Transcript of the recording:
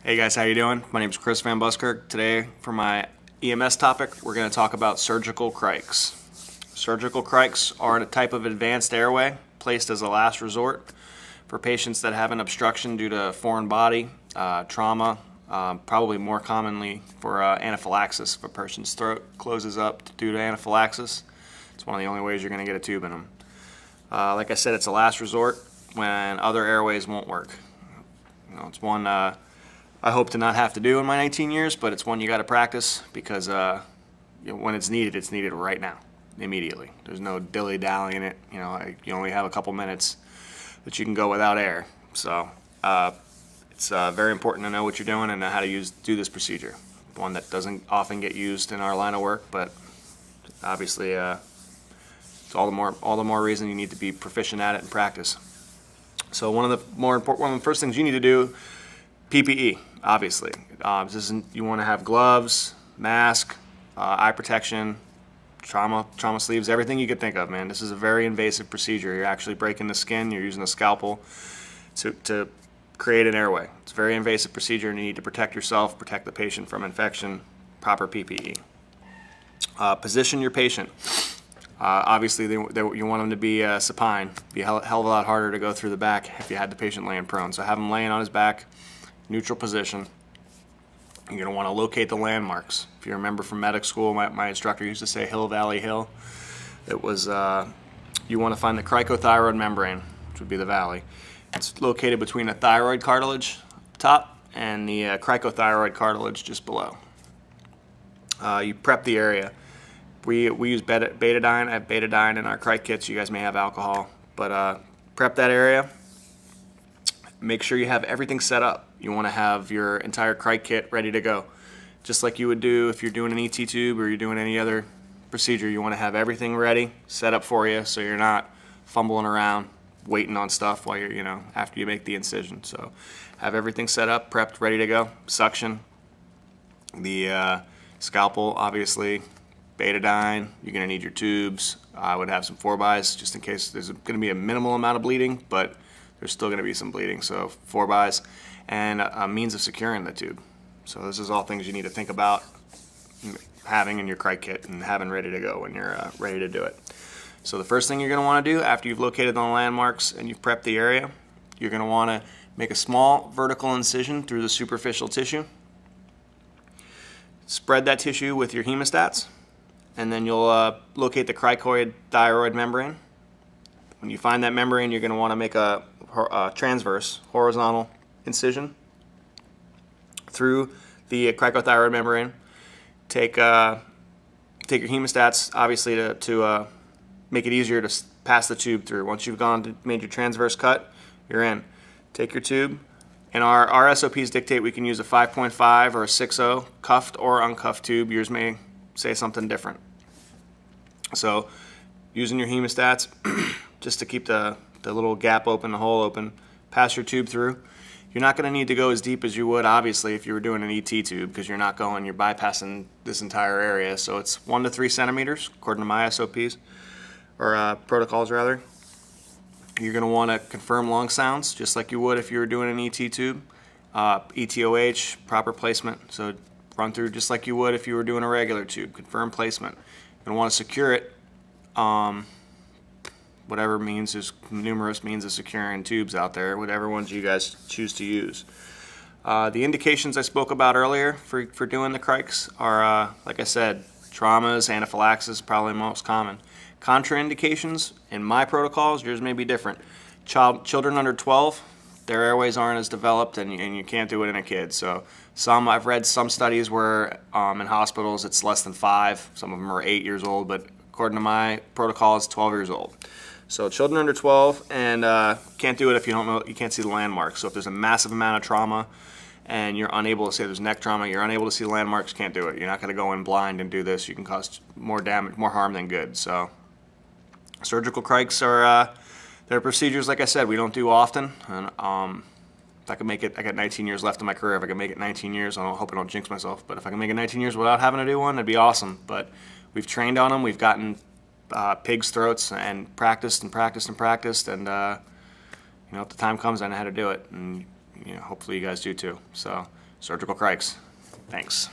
Hey guys, how you doing? My name is Chris Van Buskirk. Today for my EMS topic, we're going to talk about surgical crikes. Surgical crikes are a type of advanced airway placed as a last resort for patients that have an obstruction due to foreign body, trauma, probably more commonly for anaphylaxis. If a person's throat closes up due to anaphylaxis, it's one of the only ways you're going to get a tube in them. Like I said, it's a last resort when other airways won't work. It's one I hope to not have to do in my 19 years, but it's one you got to practice because when it's needed right now, immediately. There's no dilly-dally in it. You only have a couple minutes that you can go without air. So it's very important to know what you're doing and know how to do this procedure. One that doesn't often get used in our line of work, but obviously it's all the more reason you need to be proficient at it and practice. So one of the first things you need to do, PPE, obviously. You want to have gloves, mask, eye protection, trauma sleeves, everything you could think of, man. This is a very invasive procedure. You're actually breaking the skin. You're using a scalpel to create an airway. It's a very invasive procedure, and you need to protect yourself, protect the patient from infection. Proper PPE. Position your patient. Obviously, you want them to be supine. It'd be a hell of a lot harder to go through the back if you had the patient laying prone. So have him laying on his back, neutral position. You're going to want to locate the landmarks. If you remember from medic school, my instructor used to say hill, valley, hill. It was you want to find the cricothyroid membrane, which would be the valley. It's located between the thyroid cartilage top and the cricothyroid cartilage just below. You prep the area. We use betadine. I have betadine in our cric kits. You guys may have alcohol, but prep that area. Make sure you have everything set up. You want to have your entire cric kit ready to go, just like you would do if you're doing an ET tube or you're doing any other procedure. You want to have everything ready, set up for you, so you're not fumbling around waiting on stuff while you're after you make the incision. So have everything set up, prepped, ready to go. Suction, the scalpel, obviously. Betadine, you're going to need your tubes. I would have some 4-bys just in case there's going to be a minimal amount of bleeding, but there's still going to be some bleeding. So 4-bys and a means of securing the tube. So this is all things you need to think about having in your cric kit and having ready to go when you're ready to do it. So the first thing you're going to want to do after you've located the landmarks and you've prepped the area, you're going to want to make a small vertical incision through the superficial tissue. Spread that tissue with your hemostats, and then you'll locate the cricothyroid membrane. When you find that membrane, you're going to want to make a transverse, horizontal incision through the cricothyroid membrane. Take your hemostats, obviously, to make it easier to pass the tube through. Once you've made your transverse cut, you're in. Take your tube. And our SOPs dictate we can use a 5.5 or a 6.0 cuffed or uncuffed tube. Yours may say something different. So using your hemostats just to keep the little gap open, the hole open, pass your tube through. You're not going to need to go as deep as you would, obviously, if you were doing an ET tube, because you're bypassing this entire area. So it's 1 to 3 centimeters, according to my SOPs, or protocols rather. You're going to want to confirm lung sounds, just like you would if you were doing an ET tube. ETOH, proper placement. So run through just like you would if you were doing a regular tube. Confirm placement. You're going to want to secure it. Whatever means, there's numerous means of securing tubes out there, whatever ones you guys choose to use. The indications I spoke about earlier for doing the crics are, like I said, traumas, anaphylaxis, probably most common. Contraindications in my protocols, yours may be different. Children under 12, their airways aren't as developed, and you can't do it in a kid. So I've read some studies where in hospitals it's less than 5. Some of them are 8 years old, but according to my protocol, it's 12 years old. So children under 12, and can't do it if you can't see the landmarks. So if there's a massive amount of trauma and you're unable to say there's neck trauma, you're unable to see the landmarks, can't do it. You're not going to go in blind and do this. You can cause more damage, more harm than good. So surgical crics are they're procedures, like I said, we don't do often. And if I can make it, I got 19 years left in my career. If I can make it 19 years, I hope I don't jinx myself, but if I can make it 19 years without having to do one, that'd be awesome. But we've trained on them. We've gotten pigs' throats and practiced and practiced and practiced, and if the time comes, I know how to do it, and hopefully you guys do too. So Surgical crikes. Thanks.